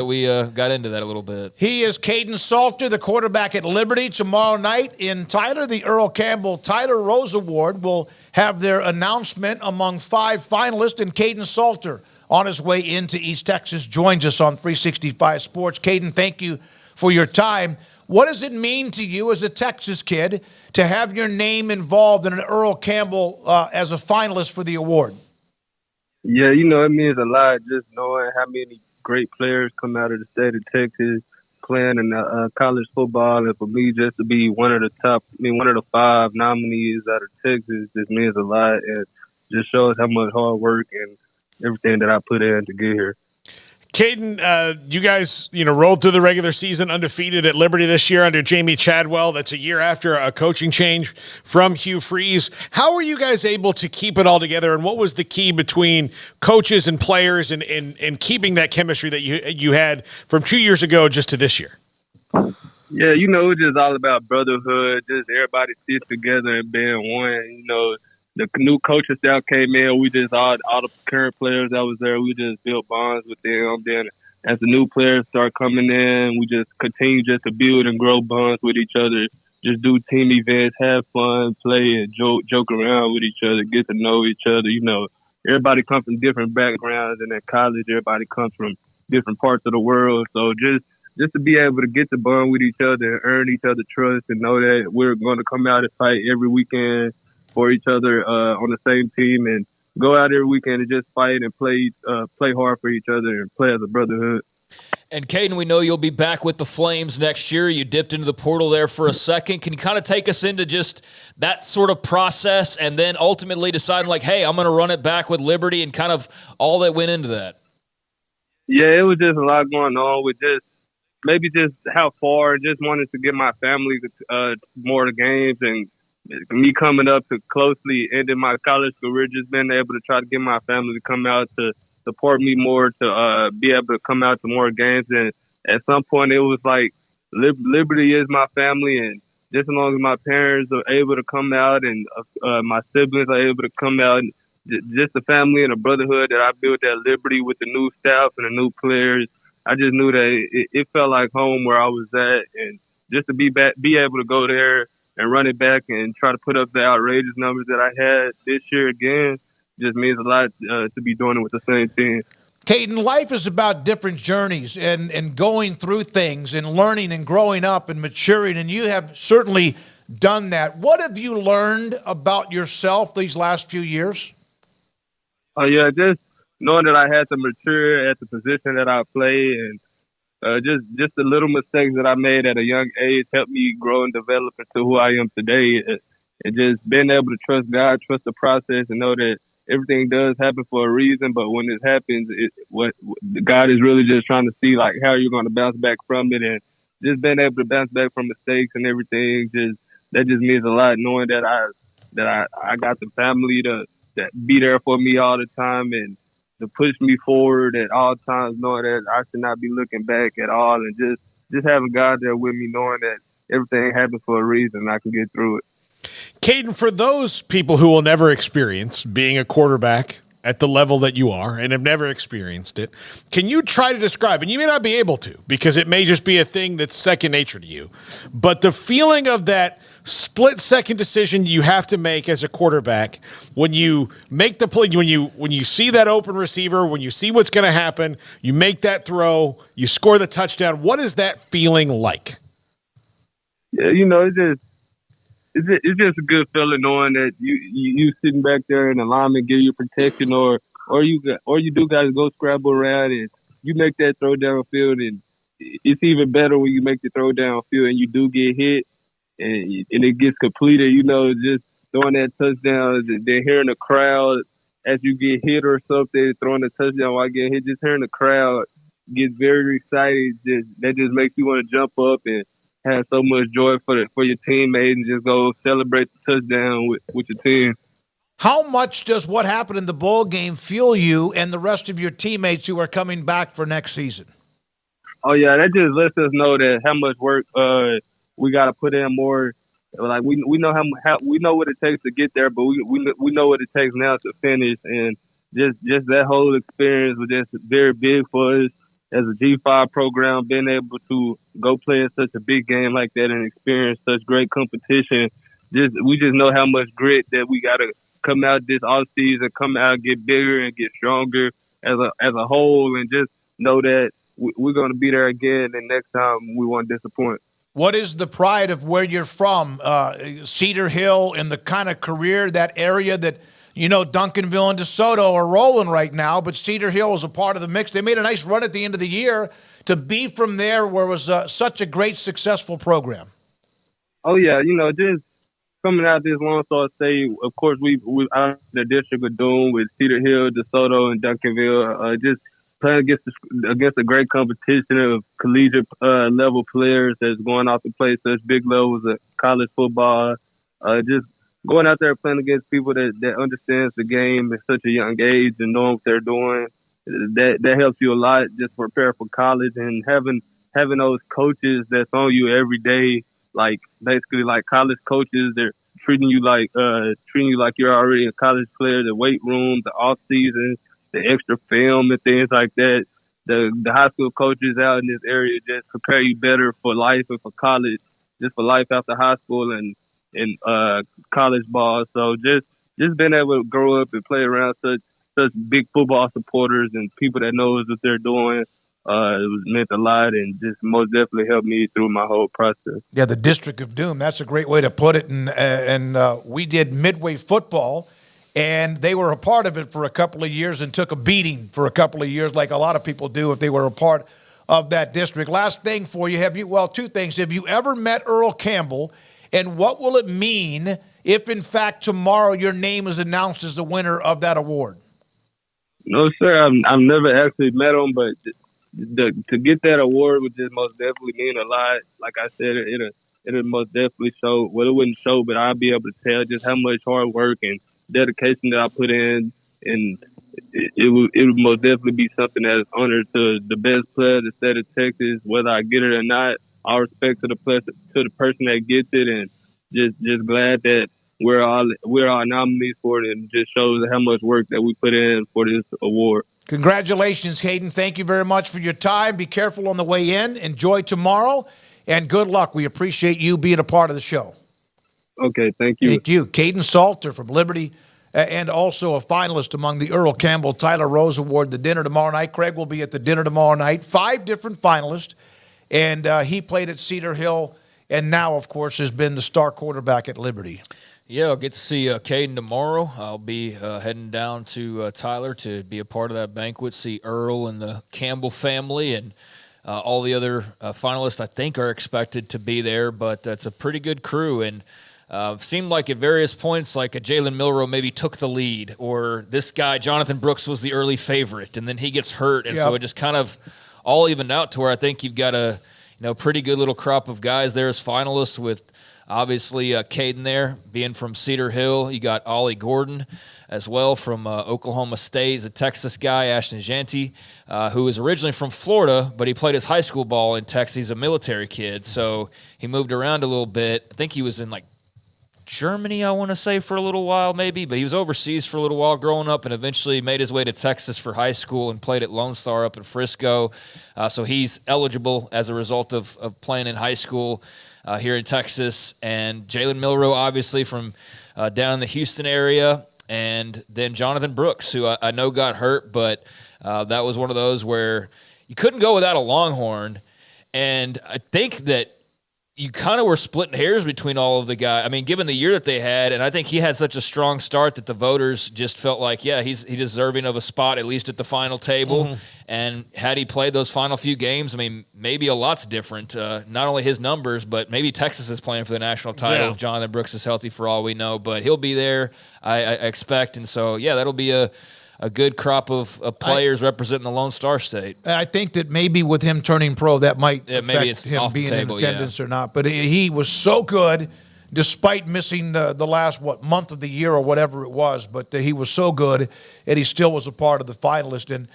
We got into that a little bit. He is Kaidon Salter, the quarterback at Liberty. Tomorrow night in Tyler, the Earl Campbell Tyler Rose Award will have their announcement among 5 finalists, and Kaidon Salter, on his way into East Texas, joins us on 365 Sports. Kaidon, thank you for your time. What does it mean to you as a Texas kid to have your name involved in an Earl Campbell as a finalist for the award? Yeah, it means a lot just knowing how many great players come out of the state of Texas playing in college football, and for me just to be one of the 5 nominees out of Texas just means a lot, and just shows how much hard work and everything that I put in to get here. Kaidon, you guys, rolled through the regular season undefeated at Liberty this year under Jamie Chadwell. That's a year after a coaching change from Hugh Freeze. How were you guys able to keep it all together, and what was the key between coaches and players and keeping that chemistry that you had from 2 years ago just to this year? Yeah, it's just all about brotherhood, just everybody sits together and being one. The new coaching staff came in. We just all the current players that was there. We just built bonds with them. Then as the new players start coming in, we just continue just to build and grow bonds with each other. Just do team events, have fun, play, and joke around with each other, get to know each other. Everybody comes from different backgrounds, and at college, everybody comes from different parts of the world. So just to be able to get to bond with each other and earn each other's trust, and know that we're going to come out and fight every weekend for each other on the same team, and go out every weekend and just fight and play hard for each other and play as a brotherhood. And Kaidon, we know you'll be back with the Flames next year. You dipped into the portal there for a second. Can you kind of take us into just that sort of process, and then ultimately deciding like, hey, I'm going to run it back with Liberty, and kind of all that went into that? Yeah, it was just a lot going on with just how far, just wanted to get my family more to games, and me coming up to closely ending my college career, just being able to try to get my family to come out to support me more, to be able to come out to more games. And at some point, it was like Liberty is my family, and just as long as my parents are able to come out and my siblings are able to come out, and just the family and the brotherhood that I built at Liberty with the new staff and the new players, I just knew that it felt like home where I was at, and just to be able to go there and run it back and try to put up the outrageous numbers that I had this year again just means a lot to be doing it with the same team. Kaidon, life is about different journeys and going through things and learning and growing up and maturing, and you have certainly done that. What have you learned about yourself these last few years? Oh, yeah, just knowing that I had to mature at the position that I play, and just the little mistakes that I made at a young age helped me grow and develop into who I am today. And just being able to trust God, trust the process, and know that everything does happen for a reason. But when it happens, what God is really just trying to see, like, how you're going to bounce back from it. And just being able to bounce back from mistakes and everything, that just means a lot. Knowing that I got the family that be there for me all the time, and to push me forward at all times, knowing that I should not be looking back at all, and just having God there with me, knowing that everything happens for a reason and I can get through it. Kaidon, for those people who will never experience being a quarterback at the level that you are and have never experienced it, can you try to describe, and you may not be able to because it may just be a thing that's second nature to you, but the feeling of that split-second decision you have to make as a quarterback when you make the play, when you see that open receiver, when you see what's going to happen, you make that throw, you score the touchdown. What is that feeling like? Yeah, it's just a good feeling knowing that you sitting back there and the lineman give you protection, or you do guys go scramble around and you make that throw downfield, and it's even better when you make the throw downfield and you do get hit and it gets completed. Just throwing that touchdown, then hearing the crowd as you get hit or something, throwing a touchdown while getting hit, just hearing the crowd get very excited. That just makes you want to jump up and have so much joy for your teammates and just go celebrate the touchdown with your team. How much does what happened in the bowl game fuel you and the rest of your teammates who are coming back for next season? Oh, yeah, that just lets us know that how much work we got to put in more. Like we know how we know what it takes to get there, but we know what it takes now to finish. And just that whole experience was just very big for us. as a G5 program, being able to go play in such a big game like that and experience such great competition, we just know how much grit that we got to come out this off season, come out, get bigger and get stronger as a whole, and just know that we're going to be there again, and next time we won't disappoint. What is the pride of where you're from, Cedar Hill, and the kind of career, that area that, Duncanville and DeSoto are rolling right now, but Cedar Hill was a part of the mix. They made a nice run at the end of the year to be from there where it was such a great, successful program. Oh, yeah, just coming out this Lone Star State, of course, we out of the District of Doom with Cedar Hill, DeSoto, and Duncanville, just playing against a great competition of collegiate level players that's going off to play such big levels of college football. Just going out there playing against people that understands the game at such a young age and knowing what they're doing, that helps you a lot just prepare for college, and having those coaches that's on you every day, like basically like college coaches. They're treating you like you're already a college player. The weight room, the off season, the extra film and things like that. The high school coaches out in this area just prepare you better for life and for college, just for life after high school and college ball. So just being able to grow up and play around such big football supporters and people that knows what they're doing, it was meant a lot, and just most definitely helped me through my whole process. Yeah, the District of Doom, that's a great way to put it. And we did Midway football, and they were a part of it for a couple of years and took a beating for a couple of years, like a lot of people do if they were a part of that district. Last thing for you, two things. Have you ever met Earl Campbell, and what will it mean if, in fact, tomorrow your name is announced as the winner of that award? No, sir. I've never actually met him, but to get that award would just most definitely mean a lot. Like I said, it'll most definitely show. Well, it wouldn't show, but I'll be able to tell just how much hard work and dedication that I put in, and it would most definitely be something that is honored to the best player of the state of Texas, whether I get it or not. All respect to the person that gets it, and just glad that we're all nominees for it, and just shows how much work that we put in for this award. Congratulations, Kaidon. Thank you very much for your time. Be careful on the way in. Enjoy tomorrow, and good luck. We appreciate you being a part of the show. Okay, thank you. Thank you. Kaidon Salter from Liberty, and also a finalist among the Earl Campbell Tyler Rose Award. The dinner tomorrow night. Craig will be at the dinner tomorrow night. 5 different finalists, and he played at Cedar Hill, and now, of course, has been the star quarterback at Liberty. Yeah, I'll get to see Caidon tomorrow. I'll be heading down to Tyler to be a part of that banquet, see Earl and the Campbell family, and all the other finalists I think are expected to be there, but it's a pretty good crew, and seemed like at various points like a Jalen Milroe maybe took the lead, or this guy, Jonathan Brooks, was the early favorite, and then he gets hurt, and so it just kind of all evened out to where I think you've got a pretty good little crop of guys there as finalists, with obviously Caidon there being from Cedar Hill. You got Ollie Gordon as well from Oklahoma State. He's a Texas guy, Ashton Jeanty, who is originally from Florida, but he played his high school ball in Texas. He's a military kid, so he moved around a little bit. I think he was in Germany, I want to say, for a little while maybe, but he was overseas for a little while growing up and eventually made his way to Texas for high school and played at Lone Star up in Frisco. So he's eligible as a result of playing in high school here in Texas. And Jalen Milroe, obviously, from down in the Houston area. And then Jonathan Brooks, who I know got hurt, but that was one of those where you couldn't go without a Longhorn. And I think that you kind of were splitting hairs between all of the guys. I mean, given the year that they had, and I think he had such a strong start that the voters just felt like, yeah, he's deserving of a spot, at least at the final table. Mm-hmm. And had he played those final few games, I mean, maybe a lot's different. Not only his numbers, but maybe Texas is playing for the national title if Jonathan Brooks is healthy for all we know. But he'll be there, I expect. And so, yeah, that'll be a good crop of players representing the Lone Star State. I think that maybe with him turning pro, that might affect him being in attendance or not. But he was so good, despite missing the last, month of the year or whatever it was. But he was so good, and he still was a part of the finalist. And